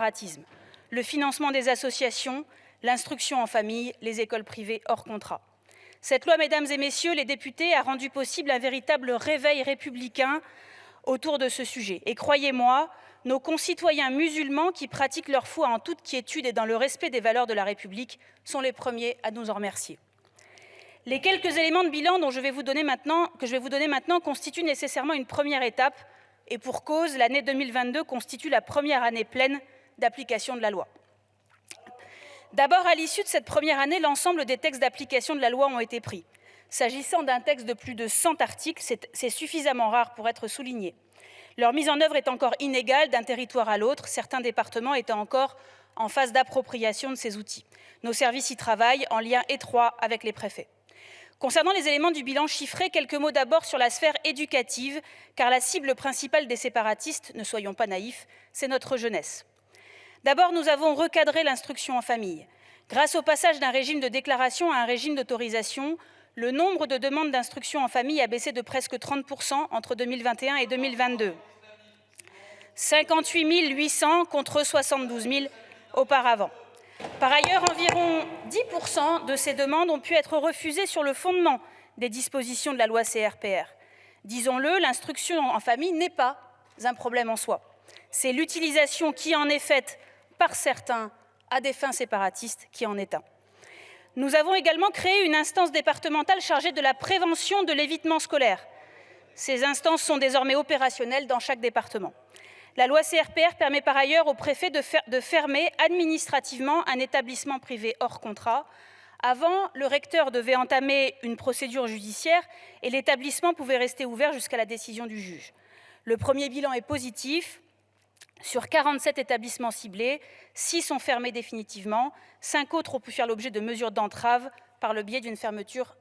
séparatisme, le financement des associations, l'instruction en famille, les écoles privées hors contrat. Cette loi, mesdames et messieurs les députés, a rendu possible un véritable réveil républicain autour de ce sujet. Et croyez-moi, nos concitoyens musulmans qui pratiquent leur foi en toute quiétude et dans le respect des valeurs de la République sont les premiers à nous en remercier. Les quelques éléments de bilan que je vais vous donner maintenant constituent nécessairement une première étape, et pour cause, l'année 2022 constitue la première année pleine d'application de la loi. D'abord, à l'issue de cette première année, l'ensemble des textes d'application de la loi ont été pris. S'agissant d'un texte de plus de 100 articles, c'est suffisamment rare pour être souligné. Leur mise en œuvre est encore inégale d'un territoire à l'autre, certains départements étant encore en phase d'appropriation de ces outils. Nos services y travaillent en lien étroit avec les préfets. Concernant les éléments du bilan chiffré, quelques mots d'abord sur la sphère éducative, car la cible principale des séparatistes, ne soyons pas naïfs, c'est notre jeunesse. D'abord, nous avons recadré l'instruction en famille. Grâce au passage d'un régime de déclaration à un régime d'autorisation, le nombre de demandes d'instruction en famille a baissé de presque 30% entre 2021 et 2022. 58 800 contre 72 000 auparavant. Par ailleurs, environ 10% de ces demandes ont pu être refusées sur le fondement des dispositions de la loi CRPR. Disons-le, l'instruction en famille n'est pas un problème en soi. C'est l'utilisation qui en est faite par certains à des fins séparatistes qui en est un. Nous avons également créé une instance départementale chargée de la prévention de l'évitement scolaire. Ces instances sont désormais opérationnelles dans chaque département. La loi CRPR permet par ailleurs au préfet de fermer administrativement un établissement privé hors contrat. Avant, le recteur devait entamer une procédure judiciaire et l'établissement pouvait rester ouvert jusqu'à la décision du juge. Le premier bilan est positif. Sur 47 établissements ciblés, 6 sont fermés définitivement, 5 autres ont pu faire l'objet de mesures d'entrave par le biais d'une fermeture